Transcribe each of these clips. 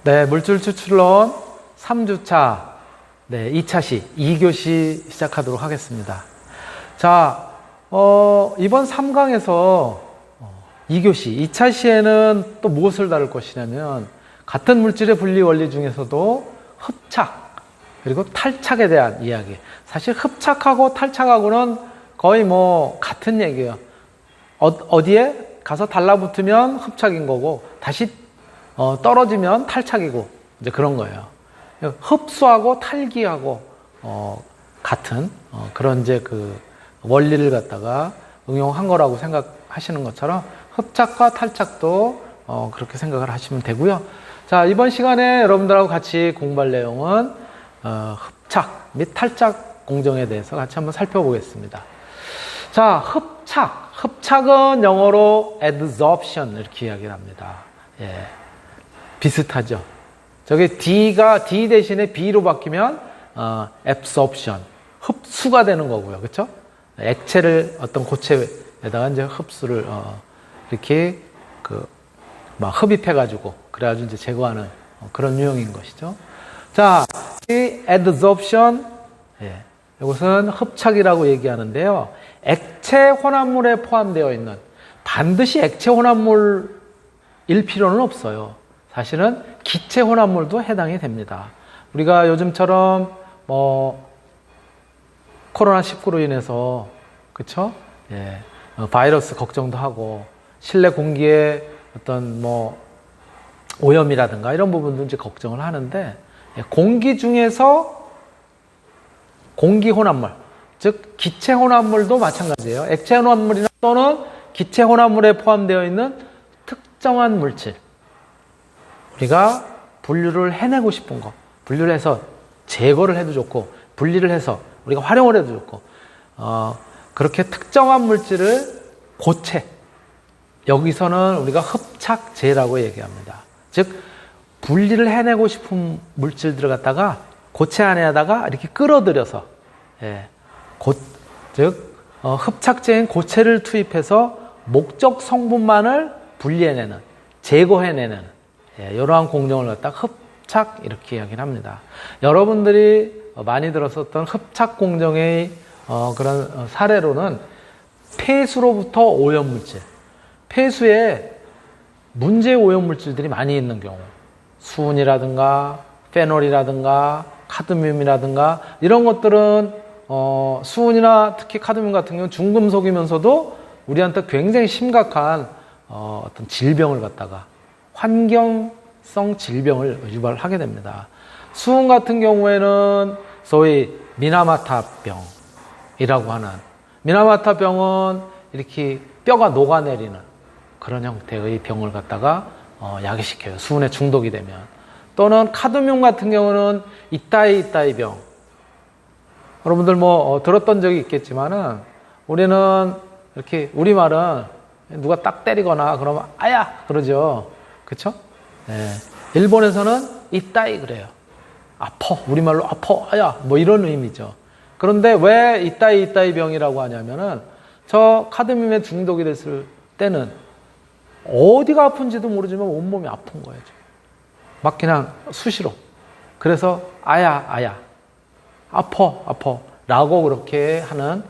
네, 물질 추출론 3주차, 네, 2차시, 2교시 시작하도록 하겠습니다. 자, 이번 3강에서 2교시, 2차시에는 또 무엇을 다룰 것이냐면, 같은 물질의 분리 원리 중에서도 흡착, 그리고 탈착에 대한 이야기. 사실 흡착하고 탈착하고는 거의 뭐 같은 얘기예요. 어디에 가서 달라붙으면 흡착인 거고, 다시 떨어지면 탈착이고, 이제 그런 거예요. 흡수하고 탈기하고 같은 그런 이제 그 원리를 갖다가 응용한 거라고 생각하시는 것처럼 흡착과 탈착도 그렇게 생각을 하시면 되고요. 자, 이번 시간에 여러분들하고 같이 공부할 내용은 흡착 및 탈착 공정에 대해서 같이 한번 살펴보겠습니다. 자, 흡착은 영어로 adsorption 이렇게 이야기를 합니다. 예, 비슷하죠. 저게 D가 D 대신에 B로 바뀌면 absorption, 흡수가 되는 거고요. 그렇죠? 액체를 어떤 고체에다가 이제 흡수를 이렇게 막 흡입해 가지고 그래가지고 이제 제거하는 그런 유형인 것이죠. 자, 이 adsorption, 예, 이것은 흡착이라고 얘기하는데요. 액체 혼합물에 포함되어 있는, 반드시 액체 혼합물일 필요는 없어요. 사실은 기체 혼합물도 해당이 됩니다. 우리가 요즘처럼 코로나19로 인해서, 그쵸? 예, 바이러스 걱정도 하고, 실내 공기에 어떤 오염이라든가 이런 부분도 이제 걱정을 하는데, 공기 중에서 공기 혼합물, 즉 기체 혼합물도 마찬가지예요. 액체 혼합물이나 또는 기체 혼합물에 포함되어 있는 특정한 물질, 우리가 분류를 해내고 싶은 거, 분류를 해서 제거를 해도 좋고, 분리를 해서 우리가 활용을 해도 좋고, 그렇게 특정한 물질을 고체, 여기서는 우리가 흡착제라고 얘기합니다. 즉, 분리를 해내고 싶은 물질들을 갖다가 고체 안에다가 이렇게 끌어들여서, 예, 즉, 흡착제인 고체를 투입해서 목적 성분만을 분리해내는, 제거해내는, 예, 이러한 공정을 갖다 흡착 이렇게 이야기를 합니다. 여러분들이 많이 들었었던 흡착 공정의 그런 사례로는 폐수로부터 오염물질, 폐수에 문제 오염물질들이 많이 있는 경우, 수은이라든가 페놀이라든가 카드뮴이라든가 이런 것들은 수은이나 특히 카드뮴 같은 경우는 중금속이면서도 우리한테 굉장히 심각한 어떤 질병을 갖다가 환경성 질병을 유발하게 됩니다. 수은 같은 경우에는 소위 미나마타병이라고 하는, 미나마타병은 이렇게 뼈가 녹아내리는 그런 형태의 병을 갖다가 야기시켜요. 수은에 중독이 되면. 또는 카드뮴 같은 경우는 이따이 병. 여러분들 들었던 적이 있겠지만은, 우리는 이렇게 우리말은 누가 딱 때리거나 그러면 아야 그러죠. 그쵸? 네. 일본에서는 이따이 그래요. 아퍼, 우리말로 아퍼, 아야, 이런 의미죠. 그런데 왜 이따이 병이라고 하냐면은, 저 카드뮴에 중독이 됐을 때는 어디가 아픈지도 모르지만 온몸이 아픈 거예요. 막 그냥 수시로. 그래서 아야, 아퍼 라고 그렇게 하는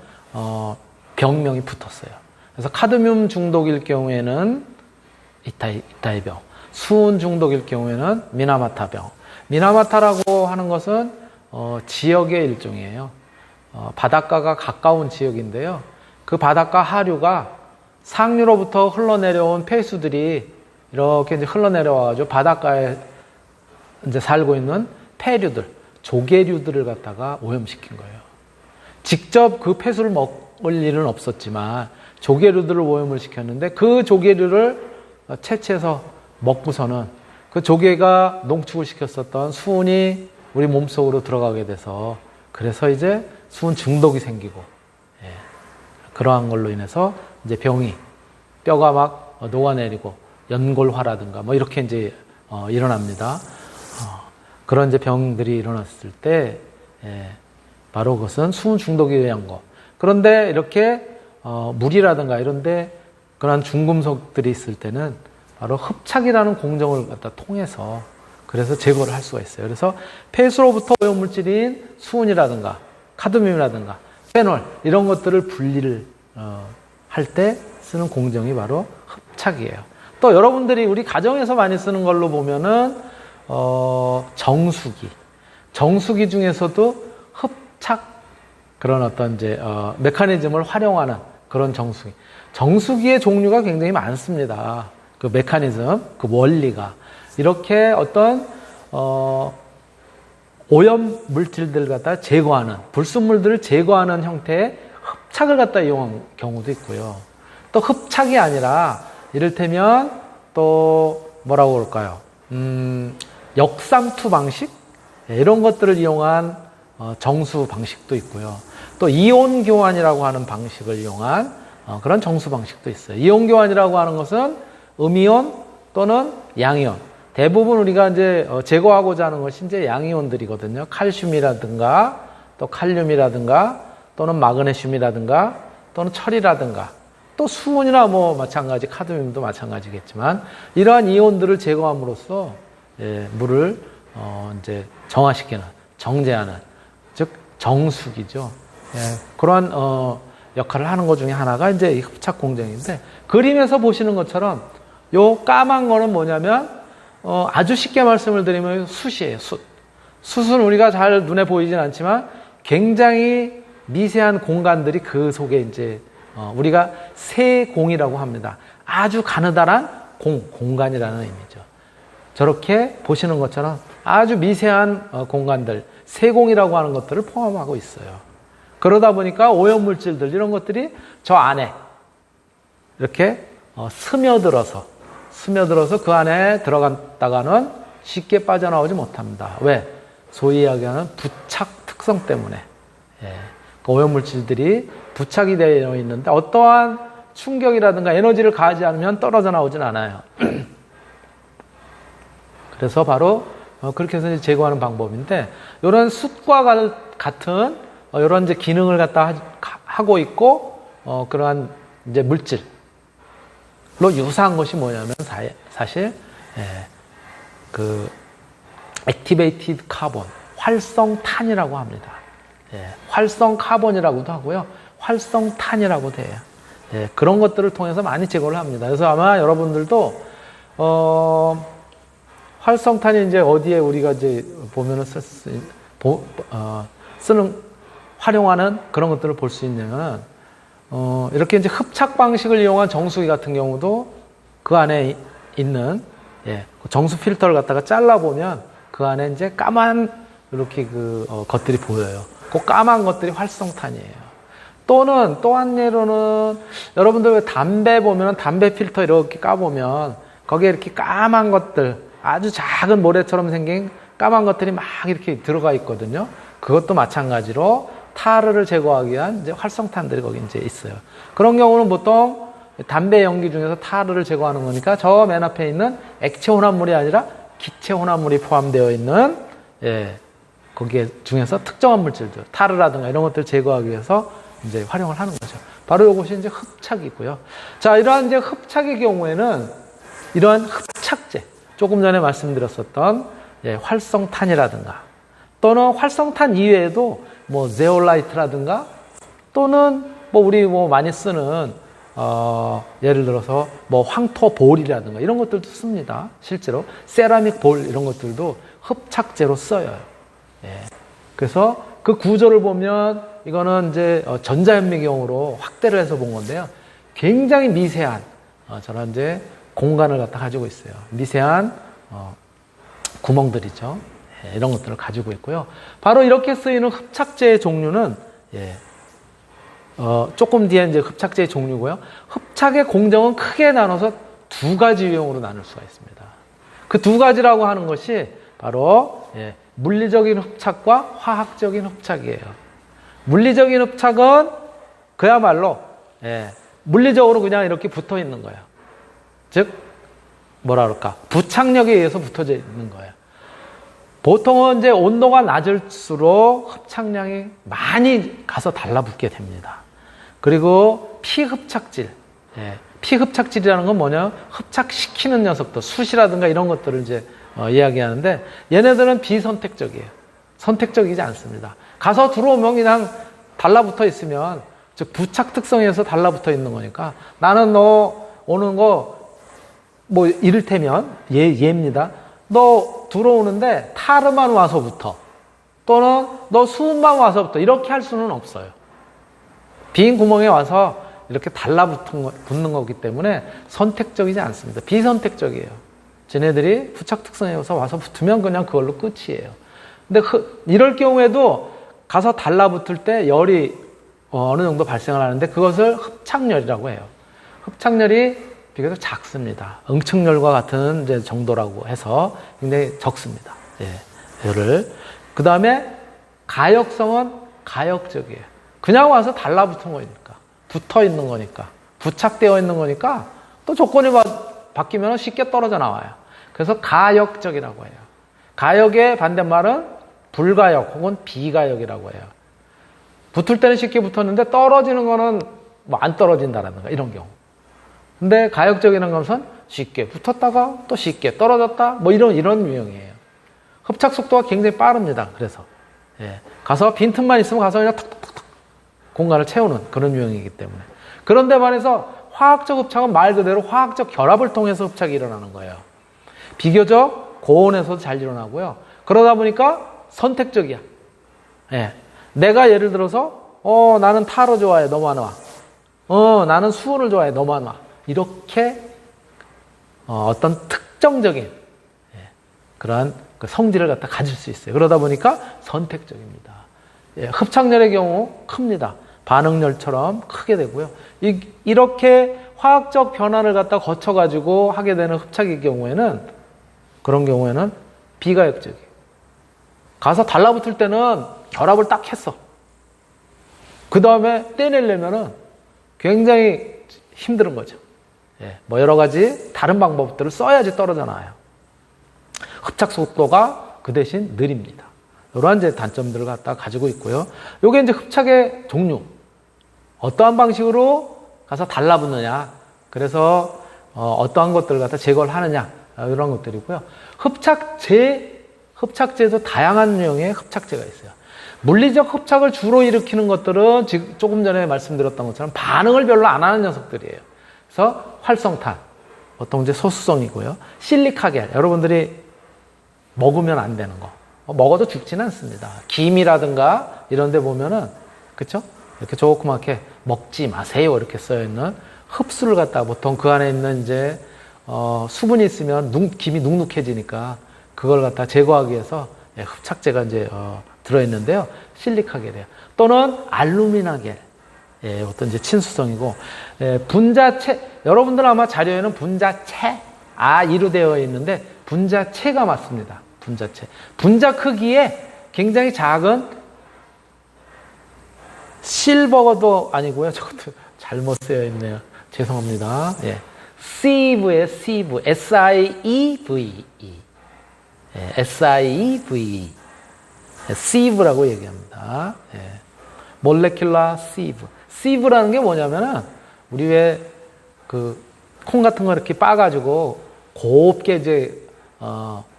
병명이 붙었어요. 그래서 카드뮴 중독일 경우에는 이따이 병, 수은 중독일 경우에는 미나마타병. 미나마타라고 하는 것은 지역의 일종이에요. 바닷가가 가까운 지역인데요. 그 바닷가 하류가 상류로부터 흘러내려온 폐수들이 이렇게 이제 흘러내려와가지고 바닷가에 이제 살고 있는 폐류들, 조개류들을 갖다가 오염시킨 거예요. 직접 그 폐수를 먹을 일은 없었지만 조개류들을 오염을 시켰는데, 그 조개류를 채취해서 먹고서는 그 조개가 농축을 시켰었던 수은이 우리 몸속으로 들어가게 돼서, 그래서 이제 수은 중독이 생기고, 예, 그러한 걸로 인해서 이제 병이, 뼈가 막 녹아내리고 연골화라든가 이렇게 이제 일어납니다. 그런 이제 병들이 일어났을 때, 예, 바로 그것은 수은 중독에 의한 거. 그런데 이렇게 물이라든가 이런데 그런 중금속들이 있을 때는 바로 흡착이라는 공정을 갖다 통해서 그래서 제거를 할 수가 있어요. 그래서 폐수로부터 오염물질인 수은이라든가 카드뮴이라든가 페놀 이런 것들을 분리를 할 때 쓰는 공정이 바로 흡착이에요. 또 여러분들이 우리 가정에서 많이 쓰는 걸로 보면은 정수기. 정수기 중에서도 흡착 그런 어떤 이제 메커니즘을 활용하는 그런 정수기. 정수기의 종류가 굉장히 많습니다. 그 메커니즘, 그 원리가 이렇게 어떤 오염 물질들 갖다 제거하는 불순물들을 제거하는 형태의 흡착을 갖다 이용한 경우도 있고요. 또 흡착이 아니라 이를테면 또 뭐라고 그럴까요? 역삼투 방식 이런 것들을 이용한 정수 방식도 있고요. 또 이온 교환이라고 하는 방식을 이용한 그런 정수 방식도 있어요. 이온 교환이라고 하는 것은 음이온 또는 양이온. 대부분 우리가 이제 제거하고자 하는 것이 이제 양이온들이거든요. 칼슘이라든가 또 칼륨이라든가 또는 마그네슘이라든가 또는 철이라든가 또 수은이나 뭐 마찬가지 카드뮴도 마찬가지겠지만 이러한 이온들을 제거함으로써 물을 이제 정화시키는 정제하는 즉 정수기죠. 그러한 역할을 하는 것 중에 하나가 이제 이 흡착 공정인데 그림에서 보시는 것처럼 요 까만 거는 뭐냐면 아주 쉽게 말씀을 드리면 숯이에요. 숯. 숯은 우리가 잘 눈에 보이진 않지만 굉장히 미세한 공간들이 그 속에 이제 우리가 세공이라고 합니다. 아주 가느다란 공간이라는 의미죠. 저렇게 보시는 것처럼 아주 미세한 공간들, 세공이라고 하는 것들을 포함하고 있어요. 그러다 보니까 오염물질들 이런 것들이 저 안에 이렇게 스며들어서 그 안에 들어갔다가는 쉽게 빠져나오지 못합니다. 왜? 소위 이야기하는 부착 특성 때문에. 그 오염물질들이 부착이 되어 있는데 어떠한 충격이라든가 에너지를 가하지 않으면 떨어져 나오진 않아요. 그래서 바로 그렇게 해서 제거하는 방법인데 이런 숯과 같은 이런 이제 기능을 갖다 하고 있고 그러한 이제 물질로 유사한 것이 뭐냐면 사실 그 액티베이티드 카본 활성탄이라고 합니다. 활성 카본이라고도 하고요. 활성탄이라고도 해요. 그런 것들을 통해서 많이 제거를 합니다. 그래서 아마 여러분들도 활성탄이 이제 어디에 우리가 이제 보면은 활용하는 그런 것들을 볼 수 있냐면 이렇게 이제 흡착 방식을 이용한 정수기 같은 경우도 그 안에 있는 정수 필터를 갖다가 잘라 보면 그 안에 이제 까만 이렇게 것들이 보여요. 그 까만 것들이 활성탄이에요. 또는 또 한 예로는 여러분들 왜 담배 보면 담배 필터 이렇게 까보면 거기에 이렇게 까만 것들 아주 작은 모래처럼 생긴 까만 것들이 막 이렇게 들어가 있거든요. 그것도 마찬가지로 타르를 제거하기 위한 이제 활성탄들이 거기 이제 있어요. 그런 경우는 보통 담배 연기 중에서 타르를 제거하는 거니까 저 맨 앞에 있는 액체 혼합물이 아니라 기체 혼합물이 포함되어 있는 거기에 중에서 특정한 물질들, 타르라든가 이런 것들을 제거하기 위해서 이제 활용을 하는 거죠. 바로 이것이 이제 흡착이고요. 자, 이러한 이제 흡착의 경우에는 이러한 흡착제, 조금 전에 말씀드렸었던 활성탄이라든가 또는 활성탄 이외에도 뭐 제올라이트라든가 또는 뭐 우리 뭐 많이 쓰는 예를 들어서 뭐 황토 볼이라든가 이런 것들도 씁니다. 실제로 세라믹 볼 이런 것들도 흡착제로 써요. 그래서 그 구조를 보면 이거는 이제 전자현미경으로 확대를 해서 본 건데요. 굉장히 미세한 저런 이제 공간을 갖다 가지고 있어요. 미세한 구멍들이죠. 이런 것들을 가지고 있고요. 바로 이렇게 쓰이는 흡착제의 종류는 조금 뒤에 이제 흡착제의 종류고요. 흡착의 공정은 크게 나눠서 두 가지 유형으로 나눌 수가 있습니다. 그 두 가지라고 하는 것이 바로 물리적인 흡착과 화학적인 흡착이에요. 물리적인 흡착은 그야말로 물리적으로 그냥 이렇게 붙어 있는 거예요. 즉 뭐라 그럴까? 부착력에 의해서 붙어져 있는 거예요. 보통은 이제 온도가 낮을수록 흡착량이 많이 가서 달라붙게 됩니다. 그리고 피흡착질. 피흡착질이라는 건 뭐냐? 흡착시키는 녀석들, 숯이라든가 이런 것들을 이제 이야기하는데 얘네들은 비선택적이에요. 선택적이지 않습니다. 가서 들어오면 그냥 달라붙어 있으면 즉 부착 특성에서 달라붙어 있는 거니까 나는 너 오는 거 뭐 이를테면 얘입니다. 너 들어오는데 타르만 와서부터 또는 너 수음만 와서부터 이렇게 할 수는 없어요. 빈 구멍에 와서 이렇게 달라붙는 거기 때문에 선택적이지 않습니다. 비선택적이에요. 쟤네들이 부착 특성에 와서 붙으면 그냥 그걸로 끝이에요. 근데 이럴 경우에도 가서 달라붙을 때 열이 어느 정도 발생을 하는데 그것을 흡착열이라고 해요. 흡착열이 비교적 작습니다. 응축열과 같은 이제 정도라고 해서 굉장히 적습니다. 예, 열을. 그 다음에 가역성은 가역적이에요. 그냥 와서 달라붙은 거니까. 붙어 있는 거니까. 부착되어 있는 거니까 또 조건이 바뀌면 쉽게 떨어져 나와요. 그래서 가역적이라고 해요. 가역의 반대말은 불가역 혹은 비가역이라고 해요. 붙을 때는 쉽게 붙었는데 떨어지는 거는 뭐 안 떨어진다라든가 이런 경우. 근데 가역적이라는 것은 쉽게 붙었다가 또 쉽게 떨어졌다 뭐 이런 유형이에요. 흡착 속도가 굉장히 빠릅니다. 그래서 예. 가서 빈틈만 있으면 가서 그냥 탁탁탁 공간을 채우는 그런 유형이기 때문에. 그런데 반해서 화학적 흡착은 말 그대로 화학적 결합을 통해서 흡착이 일어나는 거예요. 비교적 고온에서도 잘 일어나고요. 그러다 보니까 선택적이야. 예. 내가 예를 들어서 나는 타로 좋아해. 너무 안 와. 나는 수온을 좋아해. 너무 안 와. 이렇게 어떤 특정적인 그러한 성질을 갖다 가질 수 있어요. 그러다 보니까 선택적입니다. 예, 흡착열의 경우 큽니다. 반응열처럼 크게 되고요. 이렇게 화학적 변화를 갖다 거쳐가지고 하게 되는 흡착의 경우에는 그런 경우에는 비가역적이에요. 가서 달라붙을 때는 결합을 딱 했어. 그 다음에 떼내려면은 굉장히 힘든 거죠. 예, 뭐 여러 가지 다른 방법들을 써야지 떨어져 나와요. 흡착 속도가 그 대신 느립니다. 이러한 이제 단점들을 갖다 가지고 있고요. 요게 이제 흡착의 종류. 어떠한 방식으로 가서 달라붙느냐. 그래서 어떠한 것들을 갖다 제거를 하느냐. 이런 것들이고요. 흡착제도 다양한 유형의 흡착제가 있어요. 물리적 흡착을 주로 일으키는 것들은 지금 조금 전에 말씀드렸던 것처럼 반응을 별로 안 하는 녀석들이에요. 그래서 활성탄, 보통 이제 소수성이고요. 실리카겔, 여러분들이 먹으면 안 되는 거. 먹어도 죽지는 않습니다. 김이라든가 이런 데 보면은, 그쵸? 이렇게 조그맣게 먹지 마세요. 이렇게 써있는 흡수를 갖다가 보통 그 안에 있는 이제, 수분이 있으면 김이 눅눅해지니까 그걸 갖다 제거하기 위해서 흡착제가 이제, 들어있는데요. 실리카겔이에요. 또는 알루미나겔. 예, 어떤 이제 친수성이고, 분자체, 여러분들 아마 자료에는 분자체, 이로 되어 있는데, 분자체가 맞습니다. 분자체. 분자 크기에 굉장히 작은 실버거도 아니고요. 저것도 잘못 쓰여 있네요. 죄송합니다. 예. siev의 sieve, S-I-E-V-E. 예, S-I-E-V-E. sieve라고 얘기합니다. 예. molecular sieve. sieve라는 게 뭐냐면은, 우리 왜, 콩 같은 거 이렇게 빠가지고, 곱게 이제,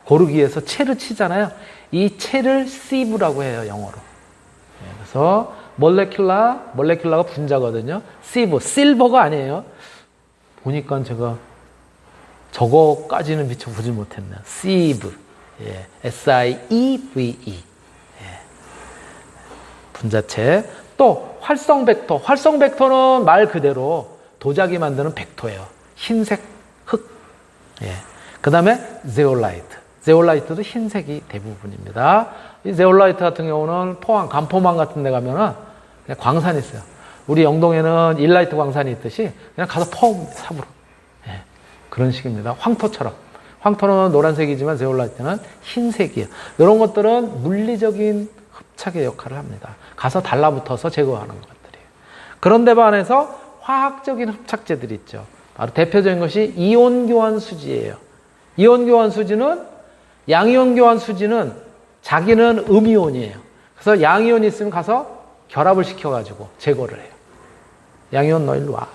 고르기 위해서 채를 치잖아요. 이 채를 sieve라고 해요, 영어로. 예, 그래서, molecular가 분자거든요. sieve, silver가 아니에요. 보니까 제가 저거까지는 미처 보지 못했네요. sieve. 예, S-I-E-V-E. 분자체. 또 활성 벡터. 활성 벡터는 말 그대로 도자기 만드는 벡터예요. 흰색 흙. 예. 그 다음에 zeolite. zeolite도 흰색이 대부분입니다. 이 zeolite 같은 경우는 포항, 간포망 같은 데 가면은 그냥 광산이 있어요. 우리 영동에는 일라이트 광산이 있듯이 그냥 가서 삽으로. 예. 그런 식입니다. 황토처럼. 황토는 노란색이지만 zeolite는 흰색이에요. 이런 것들은 물리적인 흡착의 역할을 합니다. 가서 달라붙어서 제거하는 것들이에요. 그런데 반해서 화학적인 흡착제들이 있죠. 바로 대표적인 것이 이온 교환 수지예요. 이온 교환 수지는 양이온 교환 수지는 자기는 음이온이에요. 그래서 양이온이 있으면 가서 결합을 시켜가지고 제거를 해요. 양이온 너 일로 와.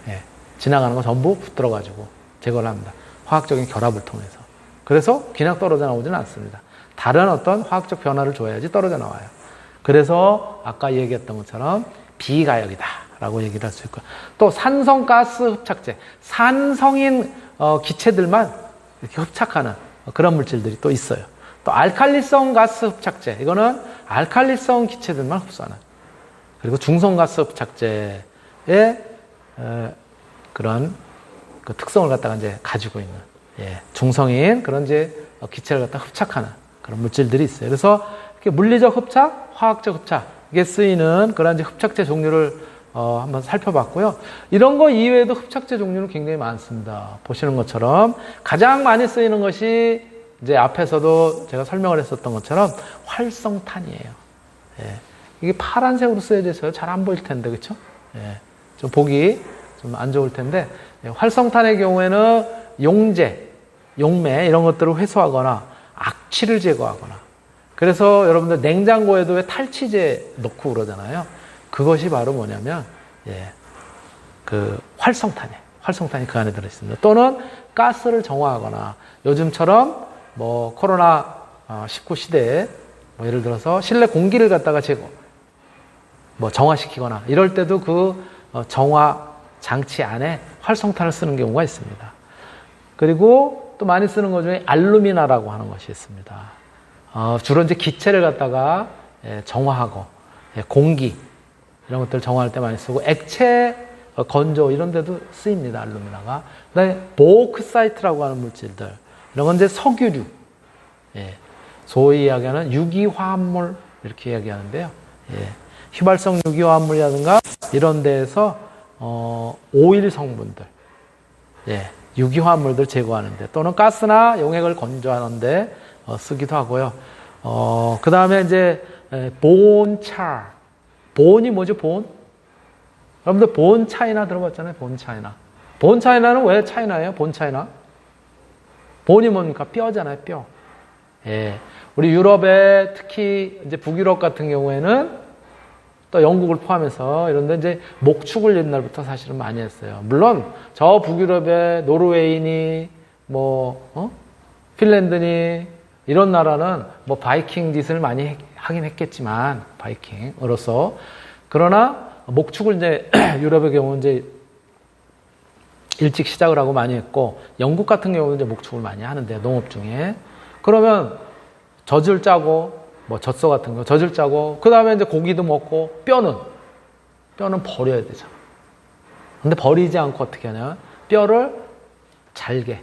예, 지나가는 거 전부 붙들어가지고 제거를 합니다. 화학적인 결합을 통해서. 그래서 그냥 떨어져 나오지는 않습니다. 다른 어떤 화학적 변화를 줘야지 떨어져 나와요. 그래서 아까 얘기했던 것처럼 비가역이다 라고 얘기를 할 수 있고요. 또 산성가스 흡착제, 산성인 기체들만 이렇게 흡착하는 그런 물질들이 또 있어요. 또 알칼리성 가스 흡착제, 이거는 알칼리성 기체들만 흡수하는. 그리고 중성가스 흡착제의 그런 그 특성을 갖다가 이제 가지고 있는, 중성인 그런 이제 기체를 갖다 흡착하는 그런 물질들이 있어요. 그래서 이렇게 물리적 흡착, 화학적 흡착, 이게 쓰이는 그런 이제 흡착제 종류를 한번 살펴봤고요. 이런 거 이외에도 흡착제 종류는 굉장히 많습니다. 보시는 것처럼 가장 많이 쓰이는 것이 이제 앞에서도 제가 설명을 했었던 것처럼 활성탄이에요. 이게 파란색으로 쓰여져 있어요. 잘 안 보일 텐데, 그렇죠? 좀 보기 좀 안 좋을 텐데, 활성탄의 경우에는 용재, 용매 이런 것들을 회수하거나 악취를 제거하거나, 그래서 여러분들 냉장고에도 왜 탈취제 넣고 그러잖아요. 그것이 바로 뭐냐면 그 활성탄이에요. 활성탄이 그 안에 들어있습니다. 또는 가스를 정화하거나, 요즘처럼 뭐 코로나 19 시대에 뭐 예를 들어서 실내 공기를 갖다가 뭐 정화시키거나 이럴 때도 그 정화 장치 안에 활성탄을 쓰는 경우가 있습니다. 그리고 또 많이 쓰는 것 중에 알루미나라고 하는 것이 있습니다. 주로 이제 기체를 갖다가 정화하고 공기 이런 것들을 정화할 때 많이 쓰고, 액체 건조 이런 데도 쓰입니다. 알루미나가. 그다음에 보크사이트라고 하는 물질들, 이런 건 이제 석유류, 소위 이야기하는 유기화합물 이렇게 이야기하는데요. 휘발성 유기화합물이라든가 이런 데에서 오일 성분들, 유기화합물들 제거하는데, 또는 가스나 용액을 건조하는데 쓰기도 하고요. 그 다음에 이제 본차, 본이 뭐죠? 본? 여러분들 본 차이나 들어봤잖아요. 본 차이나. 본 차이나는 왜 차이나예요? 본 차이나? 본이 뭡니까? 뼈잖아요. 뼈. 우리 유럽에 특히 이제 북유럽 같은 경우에는 또 영국을 포함해서 이런데 이제 목축을 옛날부터 사실은 많이 했어요. 물론 저 북유럽의 노르웨이니 뭐 핀란드니 이런 나라는 뭐 바이킹 짓을 많이 하긴 했겠지만, 바이킹으로서. 그러나 목축을 이제 유럽의 경우는 이제 일찍 시작을 하고 많이 했고, 영국 같은 경우는 이제 목축을 많이 하는데, 농업 중에. 그러면 젖을 짜고, 뭐 젖소 같은 거 젖을 짜고, 그 다음에 이제 고기도 먹고, 뼈는 버려야 되잖아. 근데 버리지 않고 어떻게 하냐? 뼈를 잘게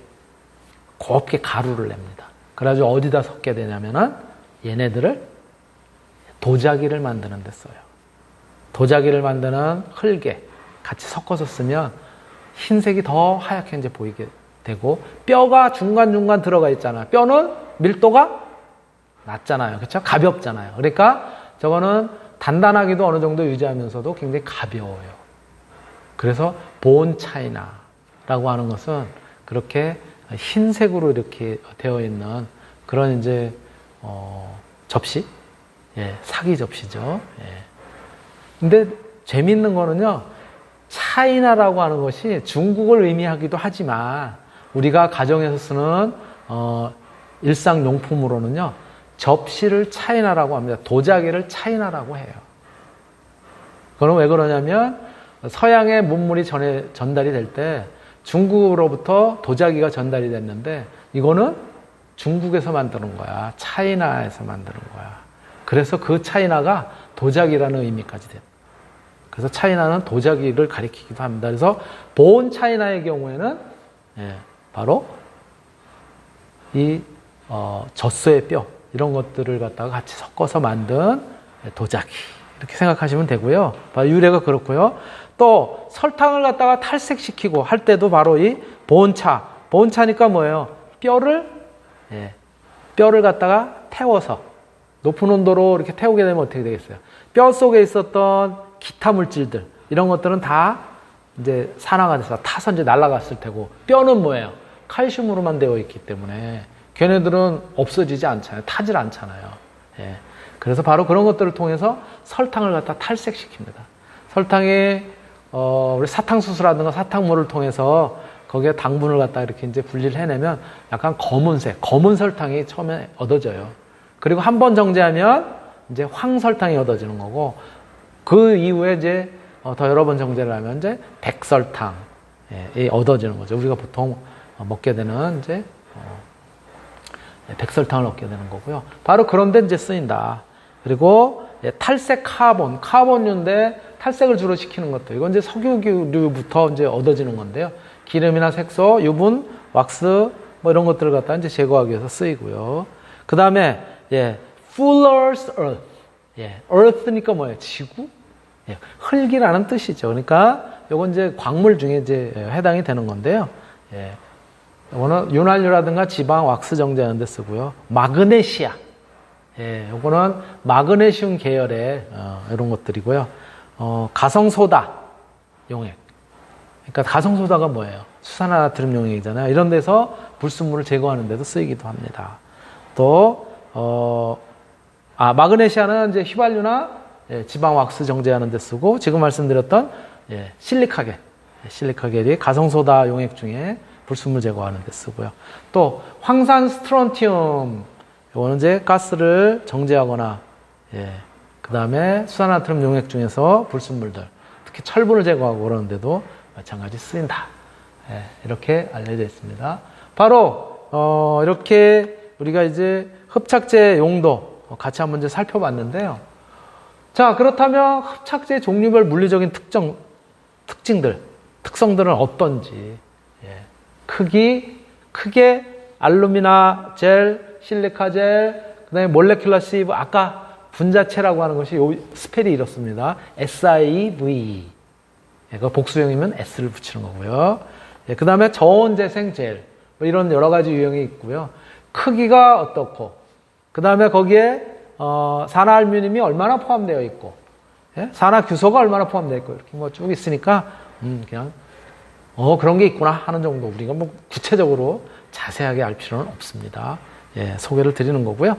곱게 가루를 냅니다. 그래가지고 어디다 섞게 되냐면은 얘네들을 도자기를 만드는 데 써요. 도자기를 만드는 흙에 같이 섞어서 쓰면 흰색이 더 하얗게 이제 보이게 되고, 뼈가 중간중간 들어가 있잖아요. 뼈는 밀도가 낮잖아요. 그렇죠? 가볍잖아요. 그러니까 저거는 단단하기도 어느 정도 유지하면서도 굉장히 가벼워요. 그래서 본 차이나라고 하는 것은 그렇게 흰색으로 이렇게 되어 있는 그런 이제 접시, 사기 접시죠. 근데 재밌는 거는요, 차이나라고 하는 것이 중국을 의미하기도 하지만 우리가 가정에서 쓰는 일상용품으로는요, 접시를 차이나라고 합니다. 도자기를 차이나라고 해요. 그건 왜 그러냐면 서양의 문물이 전달이 될 때 중국으로부터 도자기가 전달이 됐는데, 이거는 중국에서 만드는 거야. 차이나에서 만드는 거야. 그래서 그 차이나가 도자기라는 의미까지 됩니다. 그래서 차이나는 도자기를 가리키기도 합니다. 그래서 본 차이나의 경우에는 바로 이 젖소의 뼈 이런 것들을 갖다가 같이 섞어서 만든 도자기, 이렇게 생각하시면 되고요. 유래가 그렇고요. 또 설탕을 갖다가 탈색시키고 할 때도 바로 이 본차니까 뭐예요? 뼈를 갖다가 태워서 높은 온도로 이렇게 태우게 되면 어떻게 되겠어요? 뼈 속에 있었던 기타 물질들, 이런 것들은 다 이제 산화가 돼서 타서 이제 날아갔을 테고, 뼈는 뭐예요? 칼슘으로만 되어 있기 때문에 걔네들은 없어지지 않잖아요. 타질 않잖아요. 그래서 바로 그런 것들을 통해서 설탕을 갖다 탈색시킵니다. 설탕이 우리 사탕수수라든가 사탕물을 통해서 거기에 당분을 갖다 이렇게 이제 분리를 해내면 약간 검은색, 검은 설탕이 처음에 얻어져요. 그리고 한 번 정제하면 이제 황설탕이 얻어지는 거고, 그 이후에 이제 더 여러 번 정제를 하면 이제 백설탕이 얻어지는 거죠. 우리가 보통 먹게 되는 이제 백설탕을 얻게 되는 거고요. 바로 그런 데 이제 쓰인다. 그리고 탈색 카본류인데 탈색을 주로 시키는 것도, 이건 이제 석유류부터 이제 얻어지는 건데요. 기름이나 색소, 유분, 왁스 뭐 이런 것들을 갖다 이제 제거하기 위해서 쓰이고요. 그 다음에 Fuller's Earth. Earth니까 뭐예요? 지구? 흙이라는 뜻이죠. 그러니까 요건 이제 광물 중에 이제 해당이 되는 건데요. 요거는 윤활유라든가 지방, 왁스 정제하는 데 쓰고요. 마그네시아. 요거는 마그네슘 계열의 이런 것들이고요. 가성소다 용액. 그러니까 가성소다가 뭐예요? 수산화나트륨 용액이잖아요. 이런 데서 불순물을 제거하는 데도 쓰이기도 합니다. 또 마그네시아는 이제 휘발유나 지방 왁스 정제하는 데 쓰고, 지금 말씀드렸던 실리카겔이 가성소다 용액 중에 불순물 제거하는 데 쓰고요. 또 황산 스트론튬, 이거는 이제 가스를 정제하거나 그 다음에 수산화나트륨 용액 중에서 불순물들, 특히 철분을 제거하고 그러는데도 마찬가지 쓰인다. 이렇게 알려져 있습니다. 바로 이렇게 우리가 이제 흡착제 용도 같이 한번 이제 살펴봤는데요. 자, 그렇다면 흡착제 종류별 물리적인 특성들은 어떤지. 크게 알루미나 젤, 실리카 젤, 그 다음에 몰레큘러 시브, 아까 분자체라고 하는 것이 요 스펠이 이렇습니다. SIV. 그 복수형이면 S를 붙이는 거고요. 그 다음에 저온재생 젤, 뭐 이런 여러 가지 유형이 있고요. 크기가 어떻고, 그 다음에 거기에 산화알루미늄이 얼마나 포함되어 있고, 산화규소가 얼마나 포함되어 있고, 이렇게 뭐 쭉 있으니까 그냥 그런 게 있구나 하는 정도, 우리가 뭐 구체적으로 자세하게 알 필요는 없습니다. 소개를 드리는 거고요.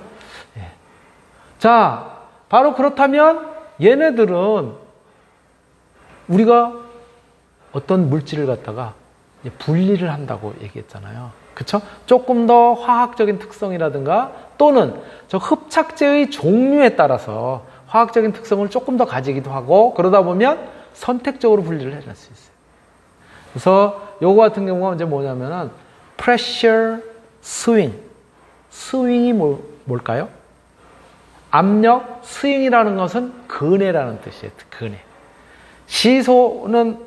자, 바로 그렇다면 얘네들은 우리가 어떤 물질을 갖다가 분리를 한다고 얘기했잖아요. 그쵸? 조금 더 화학적인 특성이라든가 또는 저 흡착제의 종류에 따라서 화학적인 특성을 조금 더 가지기도 하고, 그러다 보면 선택적으로 분리를 해낼 수 있어요. 그래서 요거 같은 경우가 이제 뭐냐면은 pressure swing. 스윙이 뭘까요? 압력 스윙이라는 것은 근해라는 뜻이에요. 근해. 시소는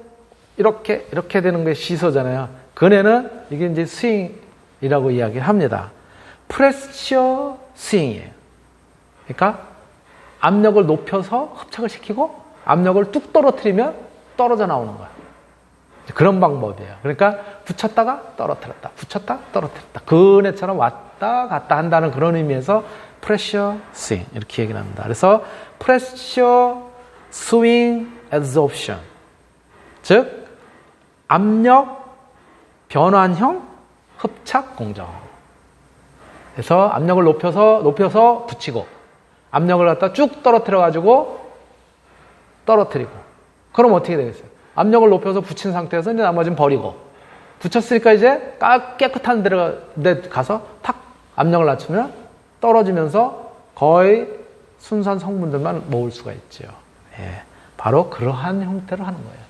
이렇게 되는 게 시소잖아요. 근해는 이게 이제 스윙이라고 이야기합니다. 프레셔 스윙이에요. 그러니까 압력을 높여서 흡착을 시키고 압력을 뚝 떨어뜨리면 떨어져 나오는 거예요. 그런 방법이에요. 그러니까 붙였다가 떨어뜨렸다, 붙였다 떨어뜨렸다, 근해처럼 왔다 갔다 한다는 그런 의미에서 프레셔 스윙 이렇게 얘기를 합니다. 그래서 프레셔 스윙 adsorption, 즉 압력 변환형 흡착 공정. 그래서 압력을 높여서 붙이고 압력을 갖다 쭉 떨어뜨려 가지고 떨어뜨리고, 그럼 어떻게 되겠어요? 압력을 높여서 붙인 상태에서 이제 나머지는 버리고, 붙였으니까 이제 깨끗한 데 가서 탁 압력을 낮추면 떨어지면서 거의 순수한 성분들만 모을 수가 있죠. 바로 그러한 형태로 하는 거예요.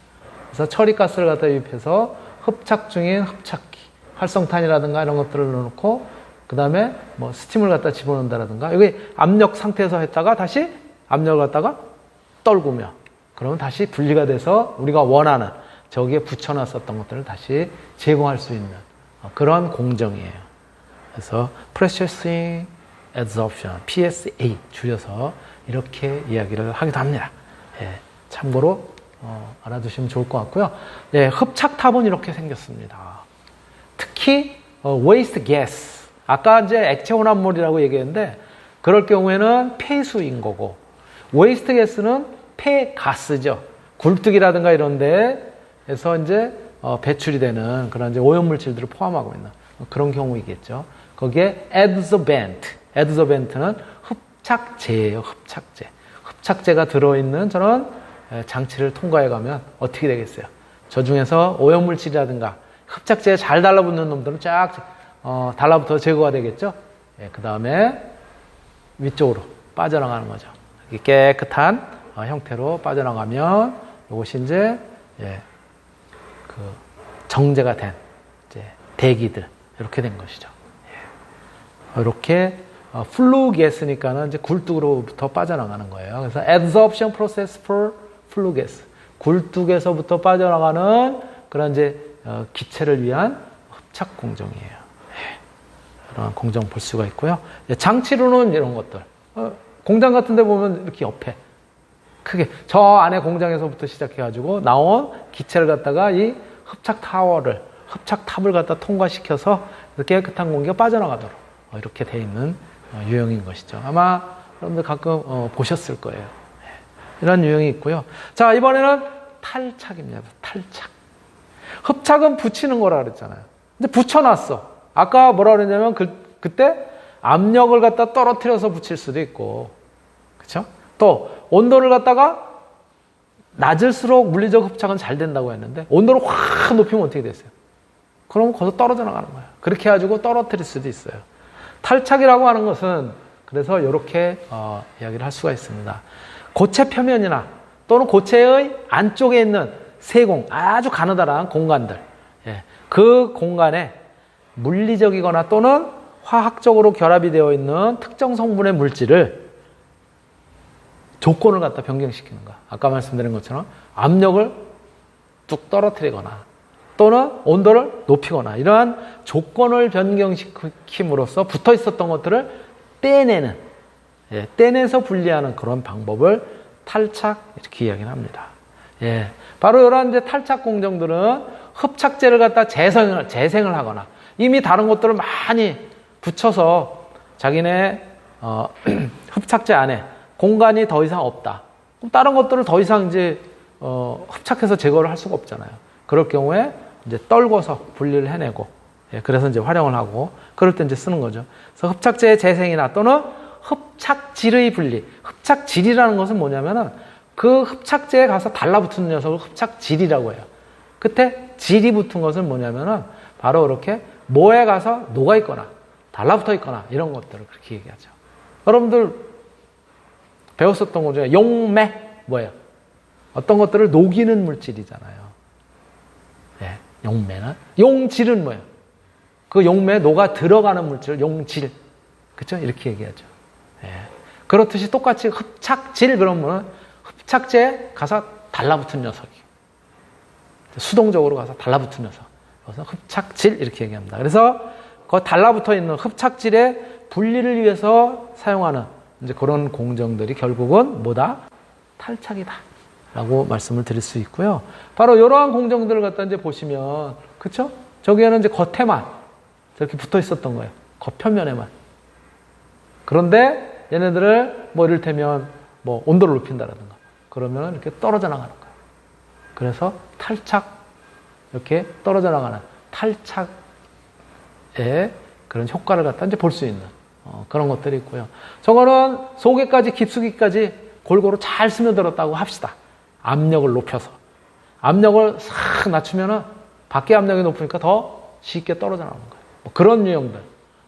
그래서 처리가스를 갖다 유입해서 흡착 중인 흡착기, 활성탄이라든가 이런 것들을 넣어놓고, 그 다음에 뭐 스팀을 갖다 집어넣는다라든가, 여기 압력 상태에서 했다가 다시 압력을 갖다가 떨구며, 그러면 다시 분리가 돼서 우리가 원하는 저기에 붙여놨었던 것들을 다시 제공할 수 있는 그런 공정이에요. 그래서 Pressure Swing Adsorption, PSA 줄여서 이렇게 이야기를 하기도 합니다. 참고로 알아두시면 좋을 것 같고요. 흡착탑은 이렇게 생겼습니다. 특히 waste gas, 아까 이제 액체 혼합물이라고 얘기했는데 그럴 경우에는 폐수인 거고, waste gas는 폐가스죠. 굴뚝이라든가 이런 데에서 이제 배출이 되는 그런 이제 오염물질들을 포함하고 있는 그런 경우이겠죠. 거기에 adsorbent는 흡착제예요. 흡착제가 들어있는 저런 장치를 통과해 가면 어떻게 되겠어요? 저 중에서 오염물질이라든가 흡착제에 잘 달라붙는 놈들은 쫙 달라붙어 제거가 되겠죠. 예, 그 다음에 위쪽으로 빠져나가는 거죠. 이렇게 깨끗한 형태로 빠져나가면 이것이 이제 그 정제가 된 이제 대기들 이렇게 된 것이죠. 예. 이렇게 flue gas니까는 이제 굴뚝으로부터 빠져나가는 거예요. 그래서 adsorption process for flue gas. 굴뚝에서부터 빠져나가는 그런 이제 기체를 위한 흡착 공정이에요. 예. 이런 공정 볼 수가 있고요. 장치로는 이런 것들. 공장 같은 데 보면 이렇게 옆에 크게 저 안에 공장에서부터 시작해가지고 나온 기체를 갖다가 이 흡착탑을 갖다 통과시켜서 깨끗한 공기가 빠져나가도록 이렇게 돼 있는 유형인 것이죠. 아마 여러분들 가끔 보셨을 거예요. 이런 유형이 있고요. 자, 이번에는 탈착입니다. 탈착. 흡착은 붙이는 거라 그랬잖아요. 근데 붙여놨어. 아까 뭐라 그랬냐면 그때 압력을 갖다 떨어뜨려서 붙일 수도 있고, 그렇죠? 또 온도를 갖다가 낮을수록 물리적 흡착은 잘 된다고 했는데 온도를 확 높이면 어떻게 됐어요? 그럼 거기서 떨어져 나가는 거예요. 그렇게 해가지고 떨어뜨릴 수도 있어요. 탈착이라고 하는 것은 그래서 이렇게 이야기를 할 수가 있습니다. 고체 표면이나 또는 고체의 안쪽에 있는 세공, 아주 가느다란 공간들, 그 공간에 물리적이거나 또는 화학적으로 결합이 되어 있는 특정 성분의 물질을 조건을 갖다 변경시키는 거야. 아까 말씀드린 것처럼 압력을 뚝 떨어뜨리거나 또는 온도를 높이거나 이러한 조건을 변경시킴으로써 붙어 있었던 것들을 떼내서 분리하는 그런 방법을 탈착 이렇게 이야기를 합니다. 바로 이러한 이제 탈착 공정들은 흡착제를 갖다 재생을 하거나 이미 다른 것들을 많이 붙여서 자기네 흡착제 안에 공간이 더 이상 없다. 그럼 다른 것들을 더 이상 이제 흡착해서 제거를 할 수가 없잖아요. 그럴 경우에 이제 떨궈서 분리를 해내고, 그래서 이제 활용을 하고, 그럴 때 이제 쓰는 거죠. 그래서 흡착제의 재생이나 또는 흡착질의 분리. 흡착질이라는 것은 뭐냐면은 그 흡착제에 가서 달라붙는 녀석을 흡착질이라고 해요. 끝에 질이 붙은 것은 뭐냐면은 바로 이렇게 뭐에 가서 녹아 있거나 달라붙어 있거나 이런 것들을 그렇게 얘기하죠. 여러분들 배웠었던 것 중에 용매 뭐예요? 어떤 것들을 녹이는 물질이잖아요. 용매는 용질은 뭐예요? 그 용매에 녹아 들어가는 물질을 용질, 그렇죠? 이렇게 얘기하죠. 그렇듯이 똑같이 흡착질 그러면 흡착제에 가서 달라붙은 녀석이 수동적으로 가서 달라붙은 녀석. 그래서 흡착질 이렇게 얘기합니다. 그래서 그 달라붙어 있는 흡착질의 분리를 위해서 사용하는 이제 그런 공정들이 결국은 뭐다? 탈착이다. 라고 말씀을 드릴 수 있고요. 바로 이러한 공정들을 갖다 이제 보시면, 그쵸? 저기에는 이제 겉에만 저렇게 붙어 있었던 거예요. 겉표면에만. 그런데 얘네들을 뭐 이를테면 뭐 온도를 높인다라든가 그러면 이렇게 떨어져 나가는 거예요. 그래서 탈착, 이렇게 떨어져 나가는 탈착의 그런 효과를 갖다 이제 볼 수 있는 그런 것들이 있고요. 저거는 속에까지 깊숙이까지 골고루 잘 스며들었다고 합시다. 압력을 높여서. 압력을 싹 낮추면은 밖에 압력이 높으니까 더 쉽게 떨어져 나오는 거예요. 뭐 그런 유형들.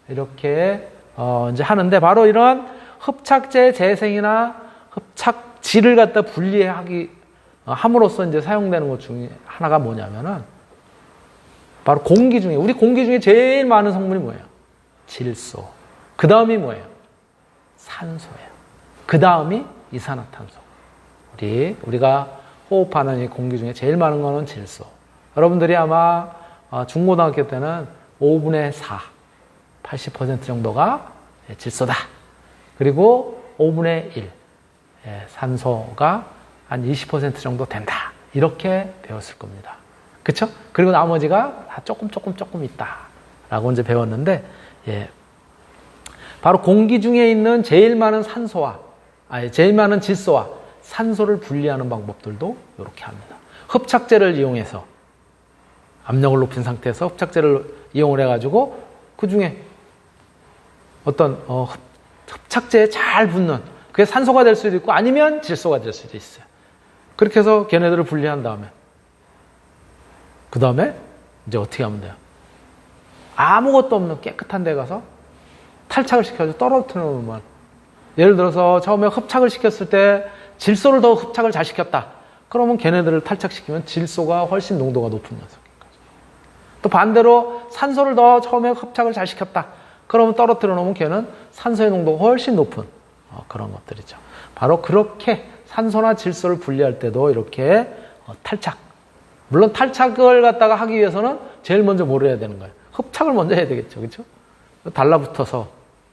이렇게 이제 하는데 바로 이런 흡착제 재생이나 흡착질을 갖다 분리하기 함으로써 이제 사용되는 것 중에 하나가 뭐냐면은 바로 공기 중에, 우리 공기 중에 제일 많은 성분이 뭐예요? 질소. 그 다음이 뭐예요? 산소예요. 그 다음이 이산화탄소. 우리가 호흡하는 이 공기 중에 제일 많은 거는 질소. 여러분들이 아마 중고등학교 때는 5분의 4, 80% 정도가 질소다. 그리고 5분의 1, 산소가 한 20% 정도 된다. 이렇게 배웠을 겁니다. 그쵸? 그리고 나머지가 다 조금 있다. 라고 이제 배웠는데, 바로 공기 중에 있는 제일 많은 제일 많은 질소와 산소를 분리하는 방법들도 이렇게 합니다. 흡착제를 이용해서 압력을 높인 상태에서 흡착제를 이용을 해가지고 그 중에 어떤 흡착제에 잘 붙는 그게 산소가 될 수도 있고 아니면 질소가 될 수도 있어요. 그렇게 해서 걔네들을 분리한 다음에 그 다음에 이제 어떻게 하면 돼요? 아무것도 없는 깨끗한 데 가서 탈착을 시켜서 떨어뜨려 놓으면, 예를 들어서 처음에 흡착을 시켰을 때 질소를 더 흡착을 잘 시켰다. 그러면 걔네들을 탈착시키면 질소가 훨씬 농도가 높은 녀석인 거죠. 또 반대로 산소를 더 처음에 흡착을 잘 시켰다. 그러면 떨어뜨려 놓으면 걔는 산소의 농도가 훨씬 높은 그런 것들이죠. 바로 그렇게 산소나 질소를 분리할 때도 이렇게 탈착. 물론 탈착을 갖다가 하기 위해서는 제일 먼저 뭘 해야 되는 거예요? 흡착을 먼저 해야 되겠죠. 그렇죠? 달라붙어서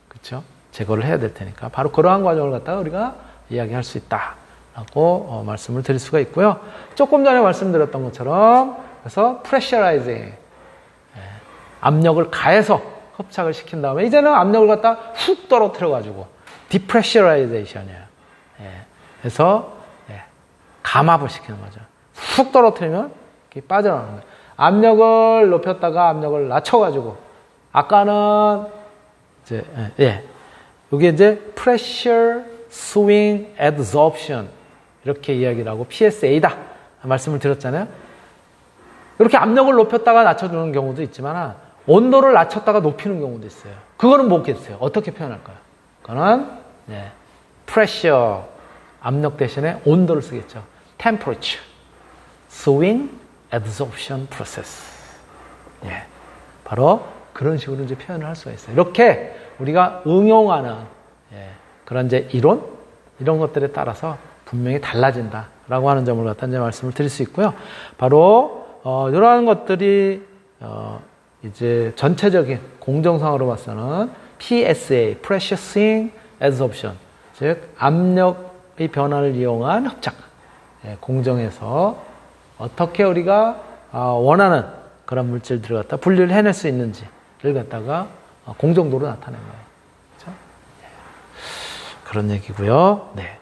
그렇죠? 제거를 해야 될 테니까 바로 그러한 과정을 갖다가 우리가 이야기할 수 있다라고 말씀을 드릴 수가 있고요. 조금 전에 말씀드렸던 것처럼 그래서 pressurizing 압력을 가해서 흡착을 시킨 다음에 이제는 압력을 갖다 훅 떨어뜨려 가지고 depressurization이에요. 그래서 감압을 시키는 거죠. 훅 떨어뜨리면 이렇게 빠져나가는 거예요. 압력을 높였다가 압력을 낮춰가지고 아까는 이게 이제 pressure swing adsorption 이렇게 이야기를 하고 PSA다 말씀을 드렸잖아요. 이렇게 압력을 높였다가 낮춰주는 경우도 있지만 온도를 낮췄다가 높이는 경우도 있어요. 그거는 뭐겠어요? 어떻게 표현할까요? 그거는 pressure 압력 대신에 온도를 쓰겠죠. temperature swing adsorption process. 바로 그런 식으로 이제 표현을 할 수가 있어요. 이렇게 우리가 응용하는 그런 이제 이런 것들에 따라서 분명히 달라진다라고 하는 점을 갖다 이제 말씀을 드릴 수 있고요. 바로 이러한 것들이 이제 전체적인 공정상으로 봐서는 PSA, Pressure Swing Adsorption, 즉 압력의 변화를 이용한 흡착, 공정에서 어떻게 우리가 원하는 그런 물질들을 갖다 분리를 해낼 수 있는지를 갖다가 공정도로 나타낸 거예요. 그렇죠? 그런 얘기고요. 네.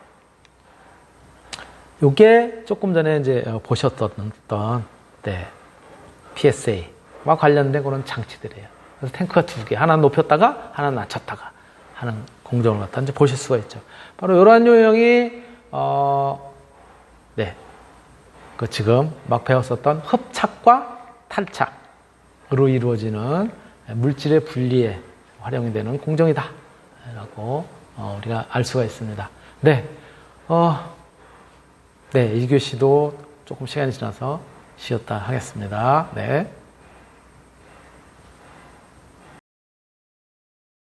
요게 조금 전에 이제 보셨던 PSA와 관련된 그런 장치들이에요. 그래서 탱크가 두 개, 하나 높였다가 하나 낮췄다가 하는 공정을 갖다 이제 보실 수가 있죠. 바로 이러한 요령이 그 지금 막 배웠었던 흡착과 탈착으로 이루어지는 물질의 분리에 활용이 되는 공정이다라고 우리가 알 수가 있습니다. 네, 2교시도 조금 시간이 지나서 쉬었다 하겠습니다. 네.